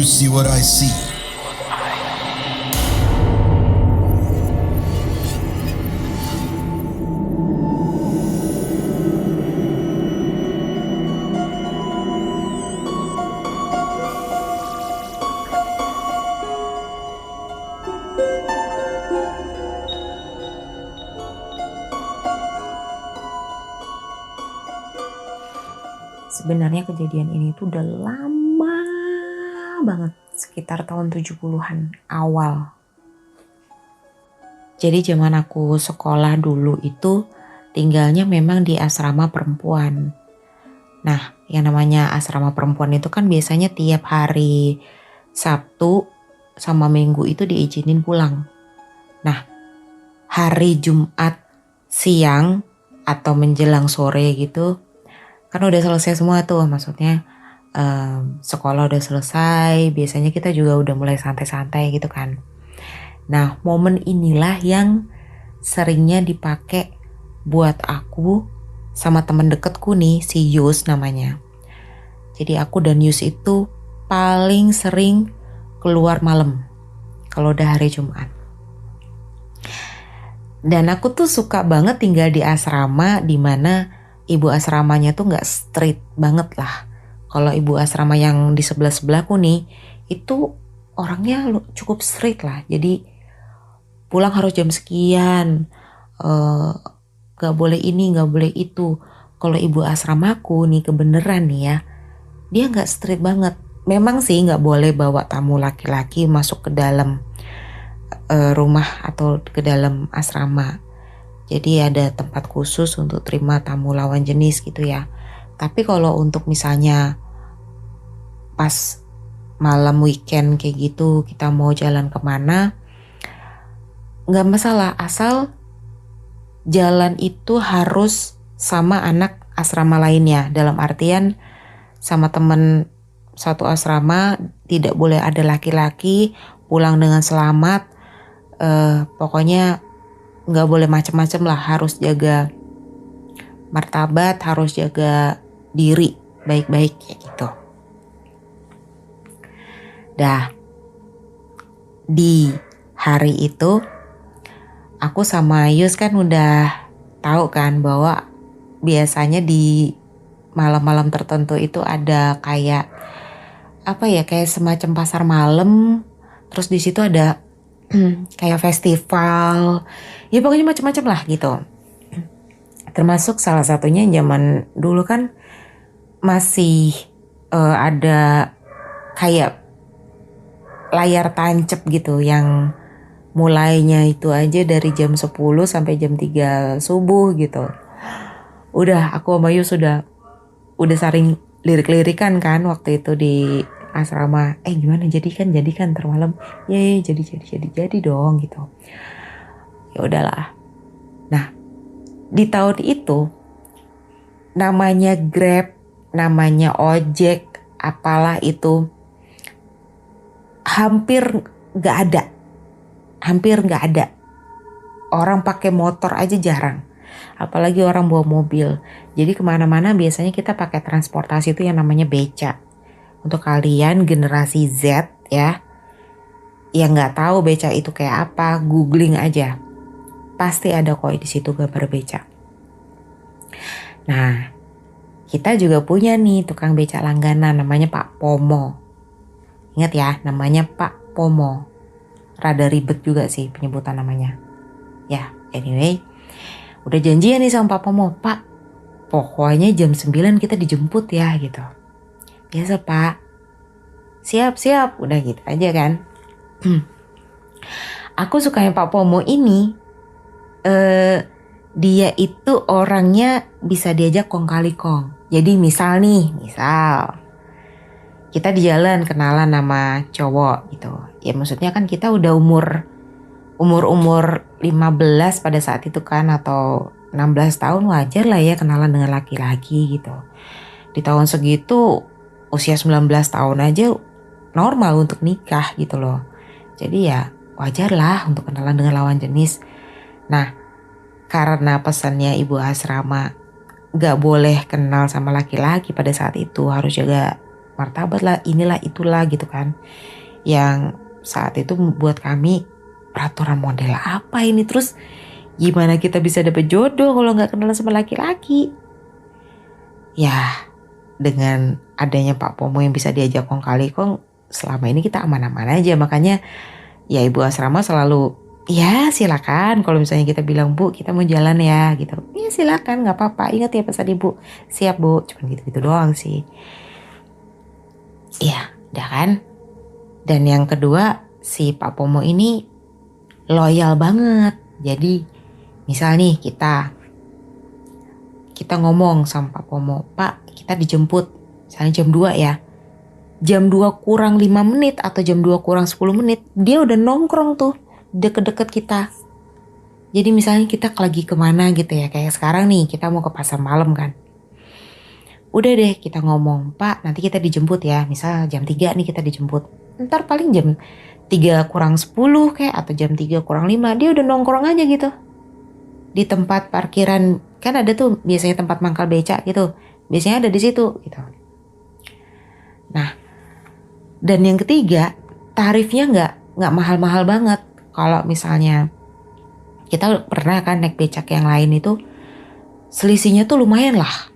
you see what I see? Sebenarnya kejadian ini tuh udah lama banget, sekitar tahun 70-an awal. Jadi zaman aku sekolah dulu itu tinggalnya memang di asrama perempuan. Nah, yang namanya asrama perempuan itu kan biasanya tiap hari Sabtu sama Minggu itu diizinin pulang. Nah, hari Jumat siang atau menjelang sore gitu kan udah selesai semua tuh, maksudnya sekolah udah selesai, biasanya kita juga udah mulai santai-santai gitu kan. Nah, momen inilah yang seringnya dipakai buat aku sama temen deketku nih, si Yus namanya. Jadi aku dan Yus itu paling sering keluar malam kalau udah hari Jumat. Dan aku tuh suka banget tinggal di asrama dimana ibu asramanya tuh gak strict banget lah. Kalau ibu asrama yang di sebelah-sebelahku nih, itu orangnya cukup strict lah. Jadi pulang harus jam sekian, gak boleh ini, gak boleh itu. Kalau ibu asramaku nih kebeneran nih ya, dia gak strict banget. Memang sih gak boleh bawa tamu laki-laki masuk ke dalam rumah atau ke dalam asrama. Jadi ada tempat khusus untuk terima tamu lawan jenis gitu ya. Tapi kalau untuk misalnya pas malam weekend kayak gitu kita mau jalan kemana, gak masalah asal jalan itu harus sama anak asrama lainnya. Dalam artian sama temen satu asrama, tidak boleh ada laki-laki, pulang dengan selamat. Pokoknya gak boleh macem-macem lah, harus jaga martabat, harus jaga diri baik-baik kayak gitu. Dah, di hari itu aku sama Yus kan udah tahu kan bahwa biasanya di malam-malam tertentu itu ada kayak kayak semacam pasar malam, terus di situ ada kayak festival, ya pokoknya macam-macam lah gitu. Termasuk salah satunya zaman dulu kan masih ada kayak layar tancap gitu yang mulainya itu aja dari jam 10 sampai jam 3 subuh gitu. Udah aku sama Yus udah sering lirik-lirikan kan waktu itu di asrama. Gimana jadikan ntar malam. Jadi dong gitu. Ya udahlah. Nah, di tahun itu namanya Grab, namanya ojek, apalah itu hampir nggak ada. Orang pakai motor aja jarang. Apalagi orang bawa mobil. Jadi kemana-mana biasanya kita pakai transportasi itu yang namanya beca. Untuk kalian generasi Z ya, yang nggak tahu beca itu kayak apa, googling aja. Pasti ada kok di situ gambar beca. Nah, kita juga punya nih tukang beca langganan namanya Pak Pomo. Ingat ya, namanya Pak Pomo. Rada ribet juga sih penyebutan namanya. Ya, anyway. Udah janjian nih sama Pak Pomo. Pak, pokoknya jam 9 kita dijemput ya gitu. Biasa Pak. Siap. Udah gitu aja kan. Aku sukanya Pak Pomo ini. Dia itu orangnya bisa diajak kong kali kong. Jadi misal kita di jalan kenalan sama cowok gitu. Ya maksudnya kan kita udah umur 15 pada saat itu kan, atau 16 tahun wajar lah ya kenalan dengan laki-laki gitu. Di tahun segitu usia 19 tahun aja normal untuk nikah gitu loh. Jadi ya wajar lah untuk kenalan dengan lawan jenis. Nah, karena pesannya ibu asrama gak boleh kenal sama laki-laki pada saat itu, harus jaga martabat lah, inilah itulah gitu kan. Yang saat itu buat kami peraturan model apa ini, terus gimana kita bisa dapet jodoh kalau nggak kenal sama laki-laki. Ya dengan adanya Pak Pomo yang bisa diajak kong kali kong, selama ini kita aman-aman aja. Makanya ya ibu asrama selalu, ya silakan kalau misalnya kita bilang Bu kita mau jalan ya gitu, ya silakan nggak apa-apa, ingat ya pesan ibu, siap Bu, cuman gitu-gitu doang sih. Ya udah kan. Dan yang kedua, si Pak Pomo ini loyal banget. Jadi misal nih kita ngomong sama Pak Pomo, Pak kita dijemput misalnya jam 2 ya, jam 2 kurang 5 menit atau jam 2 kurang 10 menit dia udah nongkrong tuh deket-deket kita. Jadi misalnya kita lagi kemana gitu ya, kayak sekarang nih kita mau ke pasar malam kan, udah deh kita ngomong, Pak nanti kita dijemput ya, misal jam 3 nih kita dijemput, ntar paling jam 3 kurang 10 kayak atau jam 3 kurang 5 dia udah nongkrong aja gitu di tempat parkiran. Kan ada tuh biasanya tempat mangkal becak gitu, biasanya ada di situ gitu. Nah, dan yang ketiga, tarifnya nggak mahal-mahal banget. Kalau misalnya kita pernah kan naik becak yang lain itu, selisihnya tuh lumayan lah.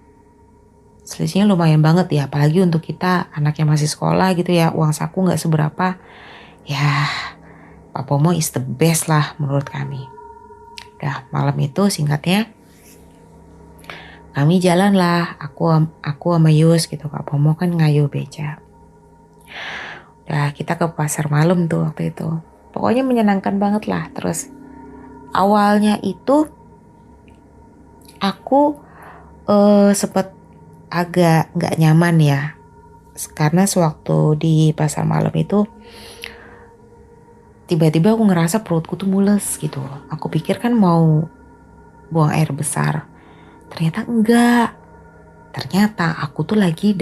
Selisihnya lumayan banget ya, apalagi untuk kita anaknya masih sekolah gitu ya, uang saku nggak seberapa. Ya, Pak Pomo is the best lah menurut kami. Udah malam itu singkatnya, kami jalan lah, aku sama Yus gitu, Pak Pomo kan ngayuh beca. Udah kita ke pasar malam tuh waktu itu. Pokoknya menyenangkan banget lah. Terus awalnya itu aku sempet agak gak nyaman ya. Karena sewaktu di pasar malam itu tiba-tiba aku ngerasa perutku tuh mules gitu. Aku pikir kan mau buang air besar. Ternyata enggak. Ternyata aku tuh lagi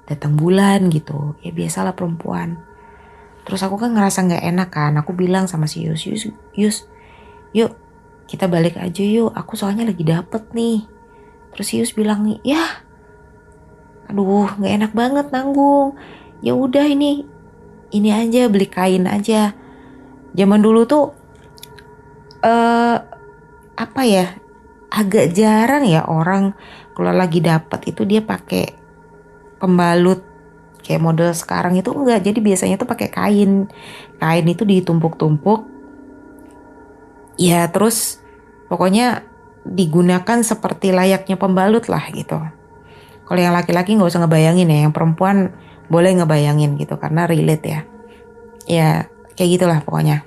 datang bulan gitu. Ya biasalah perempuan. Terus aku kan ngerasa gak enak kan. Aku bilang sama si Yus, yuk kita balik aja yuk. Aku soalnya lagi dapet nih. Terus si Yus bilang nih, ya aduh gak enak banget nanggung. Ya udah ini aja, beli kain aja. Zaman dulu tuh apa ya, agak jarang ya orang kalau lagi dapat itu dia pakai pembalut kayak model sekarang itu enggak. Jadi biasanya tuh pakai kain itu ditumpuk-tumpuk ya, terus pokoknya digunakan seperti layaknya pembalut lah gitu. Kalau yang laki-laki nggak usah ngebayangin ya, yang perempuan boleh ngebayangin gitu karena relate ya. Ya kayak gitulah pokoknya.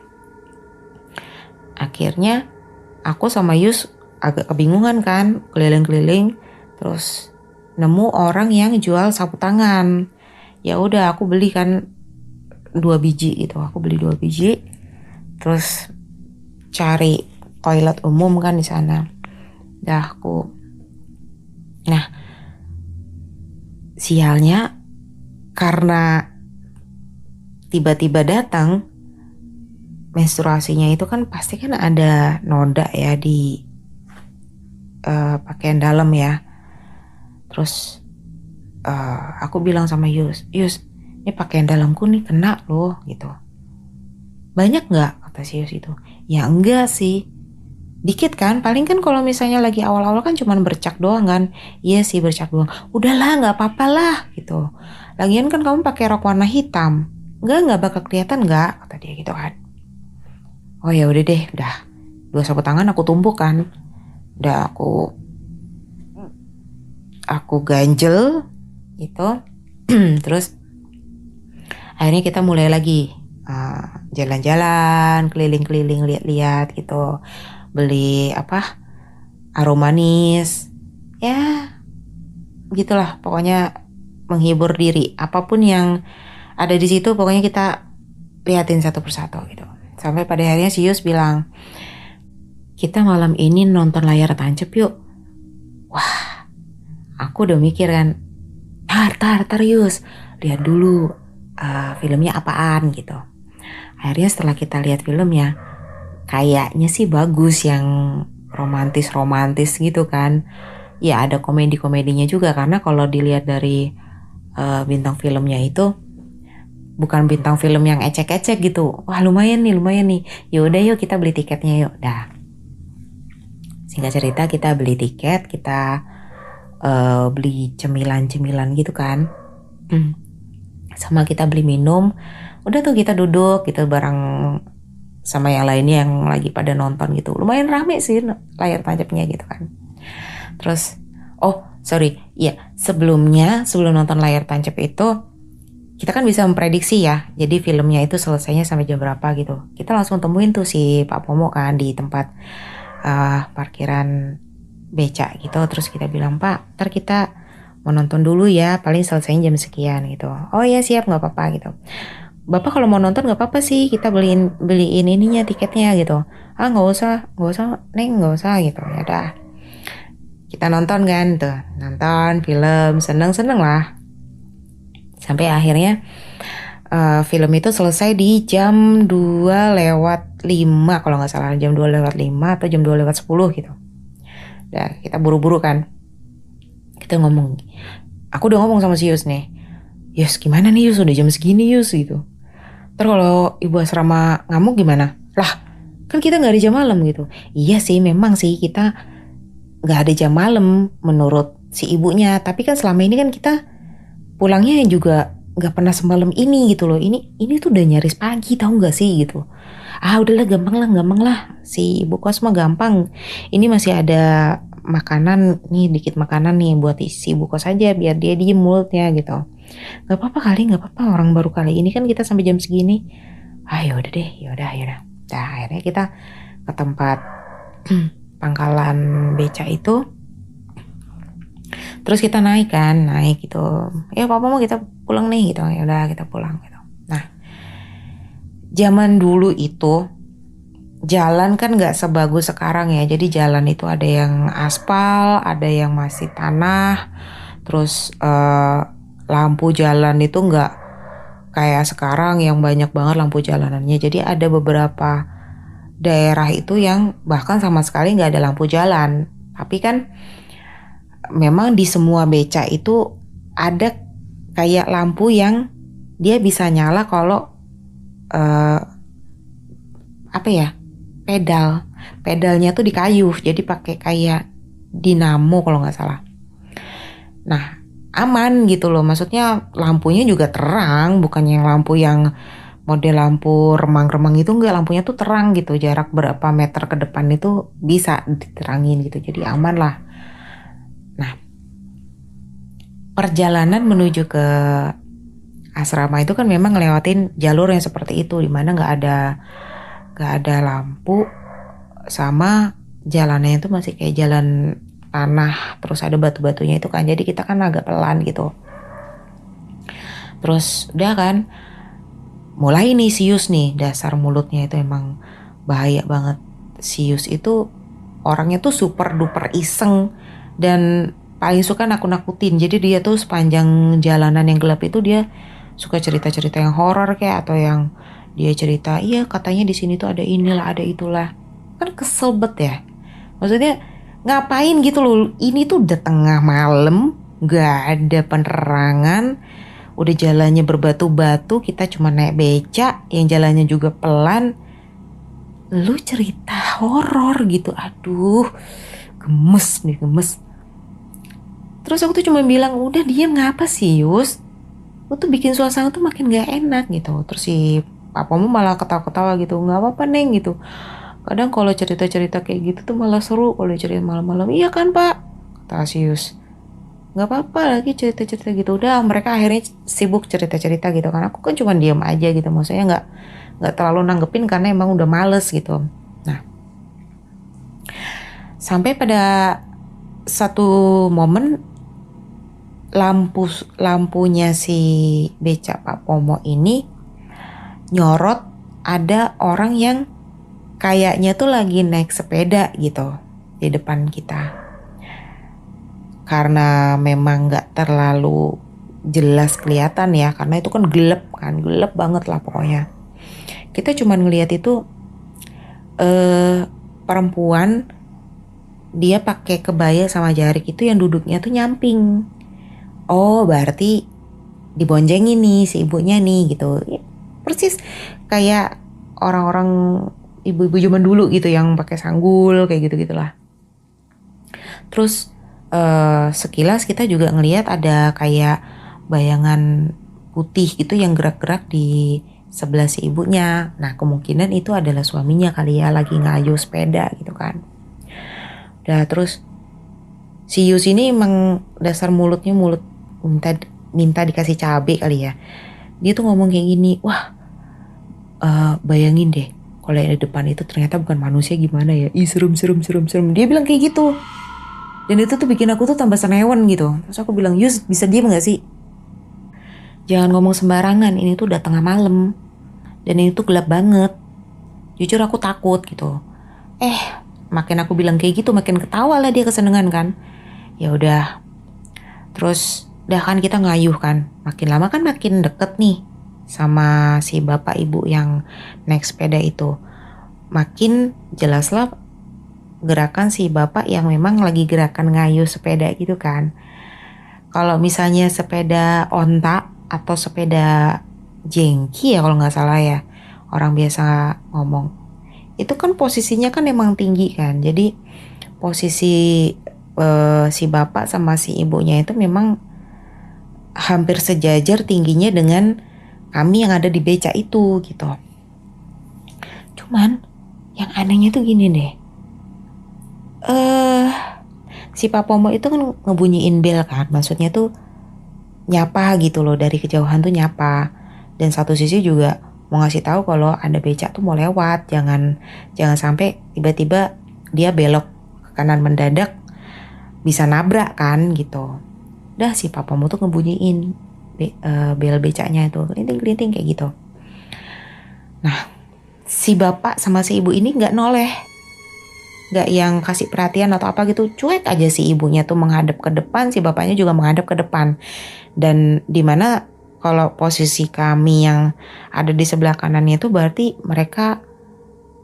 Akhirnya aku sama Yus agak kebingungan kan, keliling-keliling, terus nemu orang yang jual sapu tangan. Ya udah aku beli kan 2 biji gitu, aku beli 2 biji, terus cari toilet umum kan di sana. Nah sialnya karena tiba-tiba datang menstruasinya itu kan pasti kan ada noda ya di pakaian dalam ya. Terus aku bilang sama Yus, ini pakaian dalamku nih kena loh gitu. Banyak nggak, kata si Yus itu? Ya enggak sih, dikit kan, paling kan kalau misalnya lagi awal-awal kan cuman bercak doang kan. Iya sih bercak doang, udahlah nggak apa-apa lah gitu. Lagian kan kamu pakai rok warna hitam, nggak bakal kelihatan nggak, kata dia gitu kan. Oh ya udah deh, udah 2 sapu tangan aku tumpuk kan, udah aku ganjel gitu. Terus akhirnya kita mulai lagi jalan-jalan, keliling-keliling, lihat-lihat gitu, beli aromanis ya gitulah, pokoknya menghibur diri. Apapun yang ada di situ pokoknya kita liatin satu persatu gitu. Sampai pada akhirnya si Yus bilang, kita malam ini nonton layar tancap yuk. Wah, aku udah mikir kan, tar Yus, lihat dulu filmnya apaan gitu. Akhirnya setelah kita lihat filmnya, kayaknya sih bagus, yang romantis gitu kan. Ya ada komedinya juga, karena kalau dilihat dari bintang filmnya itu bukan bintang film yang ecek-ecek gitu. Wah lumayan nih. Yaudah yuk kita beli tiketnya yuk. Dah. Singkat cerita kita beli tiket, kita beli cemilan-cemilan gitu kan. Sama kita beli minum. Udah tuh kita duduk gitu bareng sama yang lainnya yang lagi pada nonton gitu. Lumayan rame sih layar tancapnya gitu kan. Terus, sebelum nonton layar tancap itu kita kan bisa memprediksi ya. Jadi filmnya itu selesainya sampai jam berapa gitu. Kita langsung temuin tuh si Pak Pomo kan di tempat parkiran beca gitu. Terus kita bilang, Pak, ntar kita mau nonton dulu ya, paling selesainya jam sekian gitu. Oh ya siap, nggak apa-apa gitu. Bapak kalau mau nonton nggak apa-apa sih, kita beliin ininya tiketnya gitu. Ah nggak usah Neng, nggak usah gitu. Ya udah, kita nonton kan tuh, nonton film, seneng lah. Sampai akhirnya film itu selesai di jam 2:05 kalau nggak salah, jam 2:05 atau jam 2:10 gitu. Dan kita buru-buru kan. Kita aku udah ngomong sama si Yus nih. Yus gimana nih Yus, udah jam segini Yus gitu. Terus kalau ibu asrama ngamuk gimana? Lah kan kita gak ada jam malam gitu. Iya sih memang sih kita gak ada jam malam menurut si ibunya. Tapi kan selama ini kan kita pulangnya juga gak pernah semalam ini gitu loh. Ini tuh udah nyaris pagi tahu gak sih gitu. Ah udahlah gampang lah. Si ibu kos mah gampang. Ini masih ada makanan nih, dikit makanan nih buat si ibu kos aja biar dia diem mulutnya gitu. Gak apa-apa orang baru kali ini kan kita sampai jam segini. Yaudah deh, yaudah. Nah akhirnya kita ke tempat pangkalan beca itu. Terus kita naik gitu. Ya papa mau kita pulang nih gitu. Ya udah kita pulang gitu. Nah, zaman dulu itu jalan kan nggak sebagus sekarang ya. Jadi jalan itu ada yang aspal, ada yang masih tanah. Terus lampu jalan itu nggak kayak sekarang yang banyak banget lampu jalanannya. Jadi ada beberapa daerah itu yang bahkan sama sekali nggak ada lampu jalan. Tapi kan memang di semua beca itu ada kayak lampu yang dia bisa nyala kalau pedalnya tuh di kayu, jadi pakai kayak dinamo kalau nggak salah. Nah aman gitu loh, maksudnya lampunya juga terang, bukan yang lampu yang model lampu remang-remang itu enggak, lampunya tuh terang gitu, jarak berapa meter ke depan itu bisa diterangin gitu, jadi aman lah. Nah perjalanan menuju ke asrama itu kan memang ngelewatin jalur yang seperti itu, dimana nggak ada lampu, sama jalannya itu masih kayak jalan tanah, terus ada batu-batunya itu kan, jadi kita kan agak pelan gitu. Terus udah kan mulai nih Sius nih, dasar mulutnya itu emang bahaya banget. Sius itu orangnya tuh super duper iseng dan paling suka nakut-nakutin. Jadi dia tuh sepanjang jalanan yang gelap itu dia suka cerita-cerita yang horor kayak, atau yang dia cerita iya katanya di sini tuh ada inilah ada itulah. Kan kesel bet ya, maksudnya ngapain gitu loh, ini tuh udah tengah malam gak ada penerangan, udah jalannya berbatu-batu, kita cuma naik beca yang jalannya juga pelan, lu cerita horor gitu. Aduh gemes. Terus aku tuh cuma bilang udah diam, ngapa sih Yus, lu tuh bikin suasana tuh makin gak enak gitu. Terus si papamu malah ketawa-ketawa gitu, nggak apa-apa Neng gitu, kadang kalau cerita-cerita kayak gitu tuh malah seru kalau cerita malam-malam. Iya kan Pak, kata Asius. Nggak apa-apa lagi cerita-cerita gitu. Udah mereka akhirnya sibuk cerita-cerita gitu kan. Aku kan cuma diam aja gitu, maksudnya nggak terlalu nanggepin karena emang udah males gitu. Nah sampai pada satu momen lampunya si beca Pak Pomo ini nyorot ada orang yang kayaknya tuh lagi naik sepeda gitu di depan kita. Karena memang gak terlalu jelas kelihatan ya, karena itu kan gelap banget lah pokoknya. Kita cuma ngelihat itu perempuan, dia pakai kebaya sama jarik itu yang duduknya tuh nyamping. Oh berarti dibonjengin nih si ibunya nih gitu. Ya, persis kayak orang-orang ibu-ibu zaman dulu gitu yang pakai sanggul kayak gitu-gitulah. Terus sekilas kita juga ngelihat ada kayak bayangan putih gitu yang gerak-gerak di sebelah si ibunya. Nah kemungkinan itu adalah suaminya kali ya, lagi ngayuh sepeda gitu kan. Udah terus si Yus ini emang dasar mulutnya mulut minta dikasih cabai kali ya. Dia tuh ngomong kayak gini, wah bayangin deh kalau yang di depan itu ternyata bukan manusia gimana ya. Ih serem. Dia bilang kayak gitu. Dan itu tuh bikin aku tuh tambah senewan gitu. Terus aku bilang, Yus bisa diem gak sih? Jangan ngomong sembarangan, ini tuh udah tengah malam. Dan ini tuh gelap banget. Jujur aku takut gitu. Makin aku bilang kayak gitu makin ketawa lah dia kesenengan kan. Ya udah. Terus udah kan kita ngayuh kan. Makin lama kan makin deket nih sama si bapak ibu yang naik sepeda itu. Makin jelaslah gerakan si bapak yang memang lagi gerakan ngayuh sepeda gitu kan. Kalau misalnya sepeda onta atau sepeda jengki ya kalau nggak salah ya orang biasa ngomong, itu kan posisinya kan emang tinggi kan. Jadi posisi si bapak sama si ibunya itu memang hampir sejajar tingginya dengan kami yang ada di beca itu gitu. Cuman yang anehnya tuh gini deh. Si Pak Pomo itu kan ngebunyiin bel kan, maksudnya tuh nyapa gitu loh, dari kejauhan tuh nyapa. Dan satu sisi juga mau ngasih tahu kalau ada becak tuh mau lewat, jangan sampai tiba-tiba dia belok ke kanan mendadak bisa nabrak kan gitu. Dah si Pak Pomo tuh ngebunyiin bel becaknya itu kelinting kayak gitu. Nah si bapak sama si ibu ini nggak noleh, gak yang kasih perhatian atau apa gitu, cuek aja si ibunya tuh menghadap ke depan, si bapaknya juga menghadap ke depan. Dan dimana kalau posisi kami yang ada di sebelah kanannya itu berarti mereka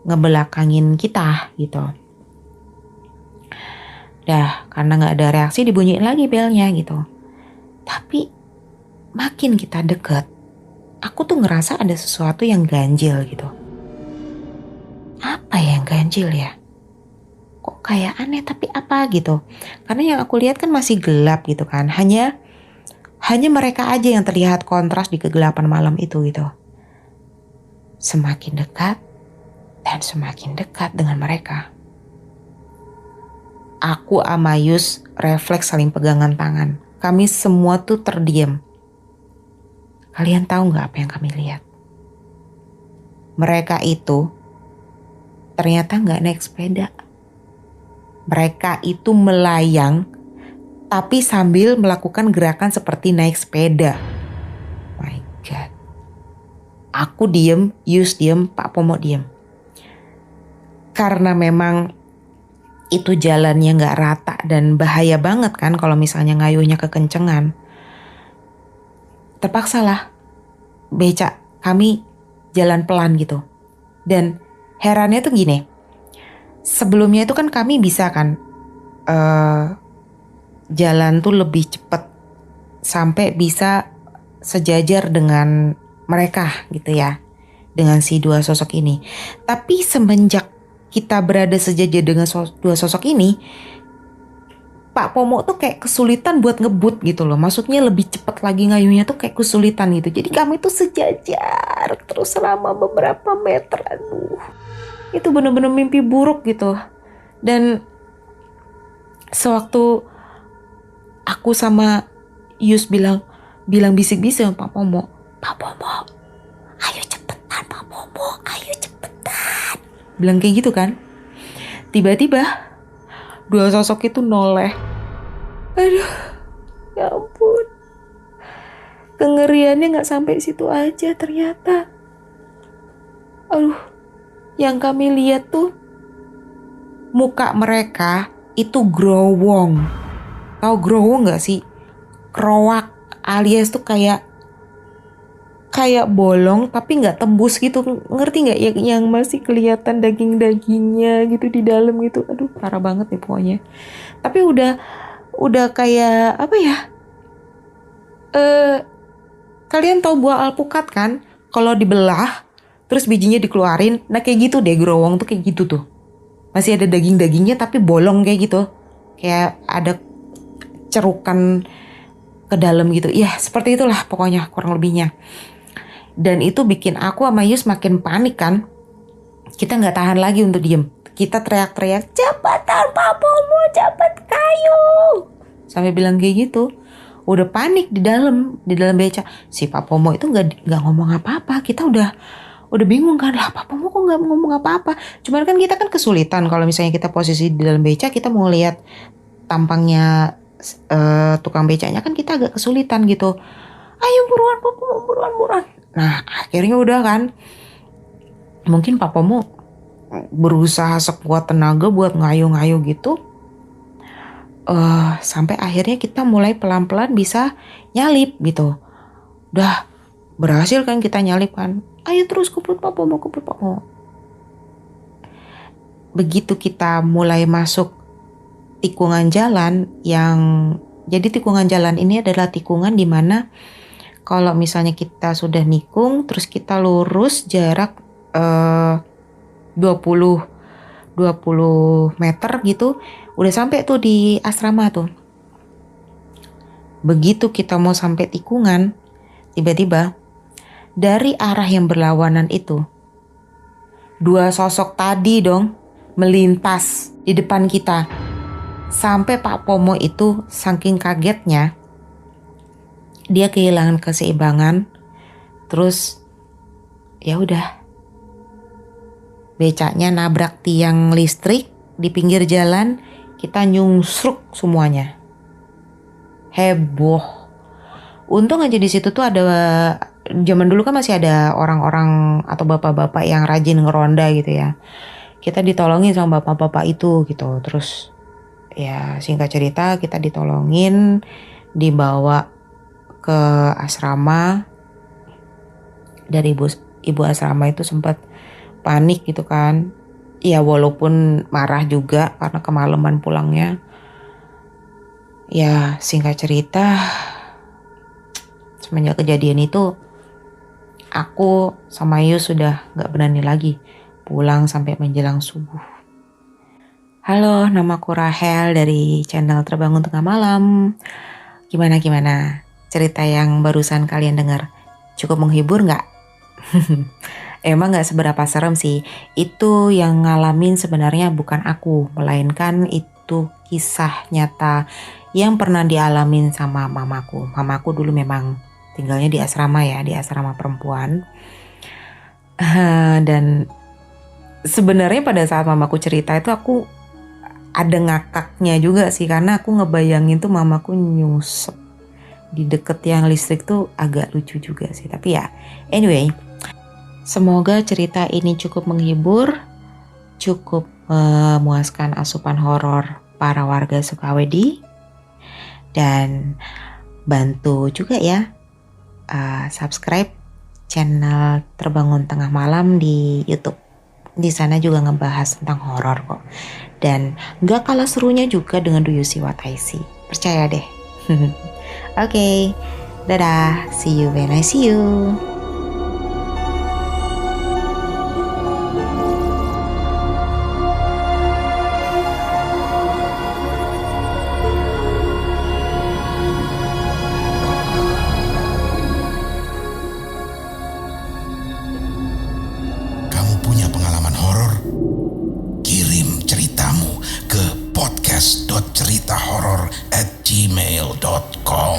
ngebelakangin kita gitu. Dah karena gak ada reaksi dibunyiin lagi belnya gitu. Tapi makin kita deket, aku tuh ngerasa ada sesuatu yang ganjil gitu. Apa yang ganjil ya? Kok kayak aneh tapi apa gitu. Karena yang aku lihat kan masih gelap gitu kan. Hanya mereka aja yang terlihat kontras di kegelapan malam itu gitu. Semakin dekat dan semakin dekat dengan mereka. Aku sama Yus refleks saling pegangan tangan. Kami semua tuh terdiam. Kalian tahu gak apa yang kami lihat? Mereka itu ternyata gak naik sepeda. Mereka itu melayang tapi sambil melakukan gerakan seperti naik sepeda. My God. Aku diem, Yus diem, Pak Pomo diem. Karena memang itu jalannya gak rata dan bahaya banget kan kalau misalnya ngayuhnya kekencengan. Terpaksalah becak kami jalan pelan gitu. Dan herannya tuh gini. Sebelumnya itu kan kami bisa kan jalan tuh lebih cepat sampai bisa sejajar dengan mereka gitu ya, dengan si dua sosok ini. Tapi semenjak kita berada sejajar dengan dua sosok ini, Pak Pomo tuh kayak kesulitan buat ngebut gitu loh. Maksudnya lebih cepat lagi ngayuhnya tuh kayak kesulitan gitu. Jadi kami tuh sejajar terus selama beberapa meter. Aduh, itu bener-bener mimpi buruk gitu. Dan sewaktu aku sama Yus bilang bisik-bisik sama Pak Pomo, ayo cepetan Pak Pomo, ayo cepetan. Bilang kayak gitu kan. Tiba-tiba dua sosok itu noleh. Aduh, ya ampun. Kengeriannya gak sampai situ aja ternyata. Aduh, yang kami lihat tuh muka mereka itu growong. Tahu growong gak sih? Kroak alias tuh kayak bolong tapi gak tembus gitu. Ngerti gak yang masih kelihatan daging-dagingnya gitu di dalam gitu. Aduh parah banget nih pokoknya. Tapi udah kayak apa ya? Kalian tahu buah alpukat kan? Kalau dibelah, terus bijinya dikeluarin. Nah kayak gitu deh gerowong tuh kayak gitu tuh. Masih ada daging-dagingnya tapi bolong kayak gitu. Kayak ada cerukan ke dalam gitu. Ya seperti itulah pokoknya kurang lebihnya. Dan itu bikin aku sama Yus makin panik kan. Kita gak tahan lagi untuk diem. Kita teriak-teriak, "Cepatan Pak Pomo, cepet kayu!" Sampai bilang kayak gitu. Udah panik di dalam beca. Si Pak Pomo itu nggak ngomong apa-apa. Kita udah bingung kan, lah Pak Pomo kok nggak ngomong apa-apa. Cuman kan kita kan kesulitan kalau misalnya kita posisi di dalam beca, kita mau lihat tampangnya tukang becanya kan kita agak kesulitan gitu. Ayo buruan Pak Pomo, buruan. Nah akhirnya udah kan. Mungkin Pak Pomo berusaha sekuat tenaga buat ngayu-ngayu gitu. Sampai akhirnya kita mulai pelan-pelan bisa nyalip gitu. Udah berhasil kan kita nyalip kan. Ayo terus keput Pak Pomo. Begitu kita mulai masuk tikungan jalan jadi tikungan jalan ini adalah tikungan di mana kalau misalnya kita sudah nikung terus kita lurus jarak 20 meter gitu, udah sampai tuh di asrama tuh. Begitu kita mau sampai tikungan, tiba-tiba dari arah yang berlawanan itu, 2 sosok tadi dong melintas di depan kita. Sampai Pak Pomo itu saking kagetnya, dia kehilangan keseimbangan, terus ya udah. Becaknya nabrak tiang listrik di pinggir jalan, kita nyungsruk semuanya. Heboh. Untung aja di situ tuh ada, zaman dulu kan masih ada orang-orang atau bapak-bapak yang rajin ngeronda gitu ya. Kita ditolongin sama bapak-bapak itu gitu. Terus ya singkat cerita kita ditolongin, dibawa ke asrama. Dari ibu asrama itu sempat panik gitu kan. Ya walaupun marah juga karena kemalaman pulangnya. Ya singkat cerita, semenjak kejadian itu aku sama Yus sudah gak berani lagi pulang sampai menjelang subuh. Halo, namaku Rahel dari channel Terbangun Tengah Malam. Gimana cerita yang barusan kalian dengar? Cukup menghibur gak? Emang gak seberapa serem sih. Itu yang ngalamin sebenarnya bukan aku, melainkan itu kisah nyata yang pernah dialamin sama mamaku. Mamaku dulu memang tinggalnya di asrama ya, di asrama perempuan. Dan sebenarnya pada saat mamaku cerita itu aku ada ngakaknya juga sih, karena aku ngebayangin tuh mamaku nyusep di deket tiang listrik tuh agak lucu juga sih. Tapi ya anyway, semoga cerita ini cukup menghibur, cukup memuaskan asupan horor para warga Sukawedi, dan bantu juga ya subscribe channel Terbangun Tengah Malam di YouTube. Di sana juga ngebahas tentang horor kok, dan gak kalah serunya juga dengan Do You See What I See. Percaya deh. Oke, dadah, see you when I see you. Punya pengalaman horor? Kirim ceritamu ke podcast.ceritahoror@gmail.com.